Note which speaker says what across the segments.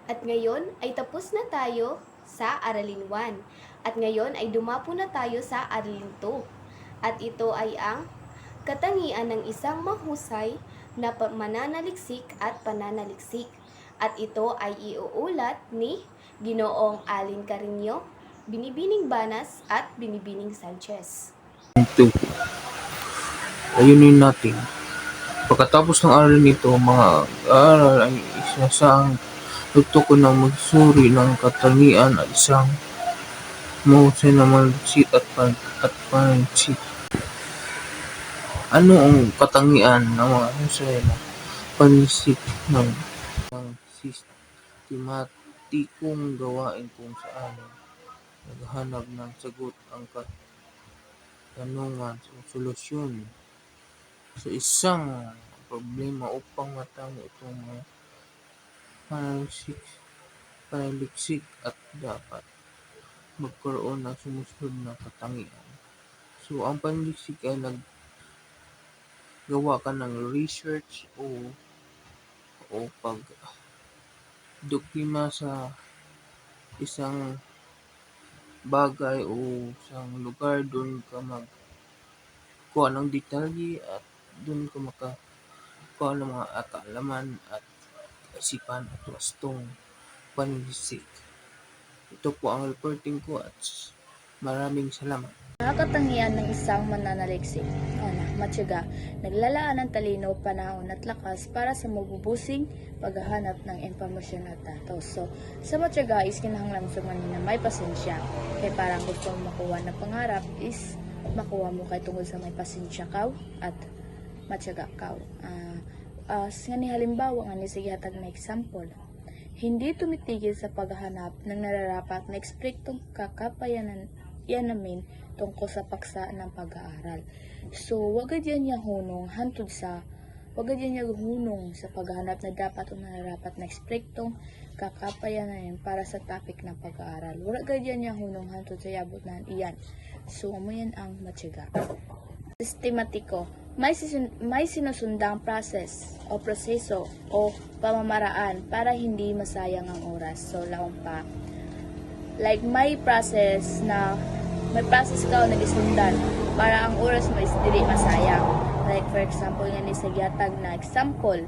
Speaker 1: At ngayon ay tapos na tayo sa Aralin 1. At ngayon ay dumapo na tayo sa Aralin 2. At ito ay ang katangian ng isang mahusay na mananaliksik at pananaliksik. At ito ay iuulat ni Ginoong Alin Carino, Binibining Banas at Binibining Sanchez.
Speaker 2: 2. Ayunin natin. Pagkatapos ng aral nito, mga aral ay isasang tutukoy ng magsuri ng katangian at isang mahusay na manaliksik at panaliksik. Ano ang katangian ng mga mahusay na panaliksik ng sistematikong gawain kung saan naghahanap ng sagot ang katanungan o solusyon sa isang problema upang matamo itong mga panaliksik at dapat magkaroon ng sumusunod na katangian. So, ang panaliksik ay naggawa ka ng research o pagdokima sa isang bagay o isang lugar, doon ka magkuha ng detalye at doon ka makakuha ng mga kaalaman at kaisipan at wastong panliksik. Ito po ang reporting ko at maraming salamat.
Speaker 3: Nakakatangian ng isang mananaliksik. Matyaga, naglalaan ng talino, panahon at lakas para sa mabubusing paghahanap ng impormasyon at datos. So, sa matyaga is kinahanglan sa na may pasensya. Kaya parang gusto mo makuha ng pangarap is makuha mo kay tungkol sa may pasensya kaw at matyaga kaw. Nga ni halimbawa nga ni sige hatag na example. Hindi tumitigil sa paghahanap ng nararapat na ekspektong kakapayanan yan namin tungkol sa paksa ng pag-aaral. So, wagad yan niya hunong sa paghahanap na dapat o nararapat na ekspektong kakapayanan para sa topic ng pag-aaral. Wagad yan niya hunong hantod sa yabot na iyan. So, mo yan ang matyaga. Sistematiko. May sinusundang process o proseso o pamamaraan para hindi masayang ang oras. So, laong pa. Like, may process ka o nagisundan para ang oras mo is dili masayang. Like, for example, nga ni sa gihatag na example,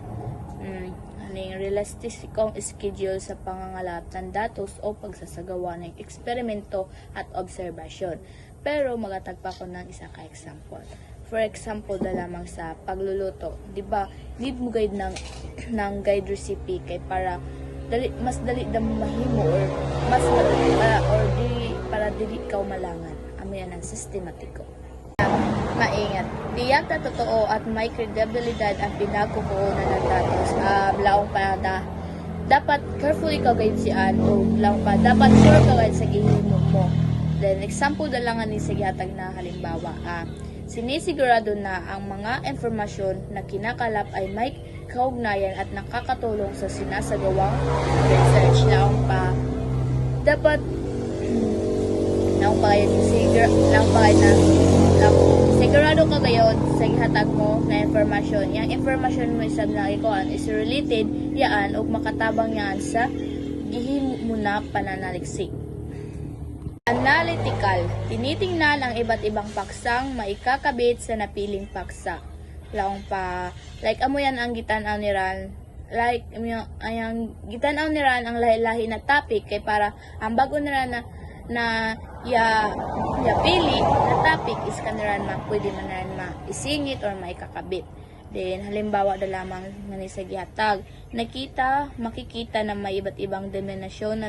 Speaker 3: haning realistikong schedule sa pangangalat ng datos o pagsasagawa ng eksperimento at obserbasyon. Pero, magatag pa ko ng isa ka example. For example, da lamang sa pagluluto. Diba, need mo guide ng guide recipe kay para mas dali da mo mahimo or mas madali para dili ikaw malangan. Amo yan ang sistematiko. Maingat. Tiyak na totoo at may kredibilidad ang pinakukuha ng datos. Laong pa dapat careful ikaw guide siyan o laong pa dapat sure ka guide sa gihimo mo. Then example da lang ni sa gihatag na halimbawa sinisigurado na ang mga informasyon na kinakalap ay may kaugnayan at nakakatulong sa sinasagawang research. Laong pa dapat sigurado ka gayon sa ihatag mo na informasyon. Yung informasyon mo isab na ikuan is related yaan o makatabang yaan sa gihimo mo na pananaliksik. Analytical. Tinitingnan ang iba't ibang paksang maikakabit sa napiling paksa. Laong pa, like amo yan ang gitanaw ni Ran. Like, ang gitanaw ni Ran ang lahi-lahi na topic kay para ang bago ni Ran na pili na topic is kaniran pwede man ran isingit or maikakabit. Then, halimbawa da lamang nga sa gihatag, makikita na may iba't ibang denominasyon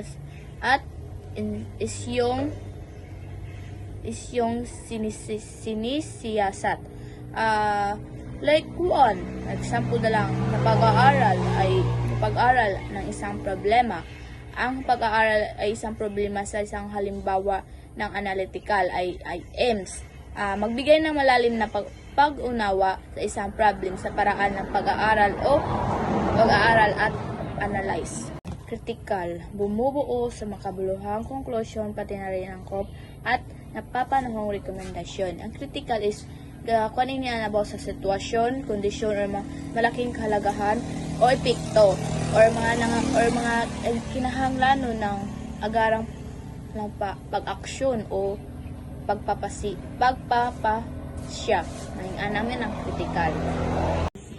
Speaker 3: at isyong sinisiyasat. Like kuan, example na lang, pag-aaral ng isang problema. Ang pag-aaral ay isang problema sa isang halimbawa ng analytical ay aims. Magbigay ng malalim na pag-unawa sa isang problem sa paraan ng pag-aaral at analyze. Critical, bumubuo sa makabuluhang konklusyon pati na rin ang at napapanahong rekomendasyon. Ang critical is kunin niya na sa sitwasyon, kondisyon, or malaking kahalagahan o epekto or mga kinahanglanon ng agarang pag-aksyon o pagpapasya ng namin ang kritikal.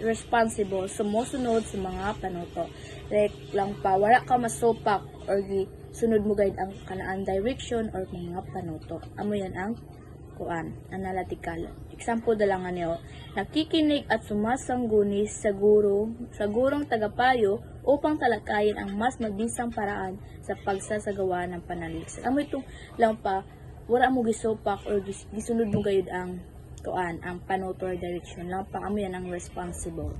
Speaker 3: Responsible, sumusunod sa mga panuto. Like lang pa, wala ka masupak or sunod mo guide ang kanaan direction or mga panuto. Amo yan ang analytical. Example da lang niyo, nakikinig at sumasangguni sa gurong tagapayo upang talakayin ang mas mabisang paraan sa pagsasagawa ng panaliksik. Amo itong lang pa, wala mo gisupak or gisunod mo gayud ang ang panuto or direction lang pa, amo yan ang responsible.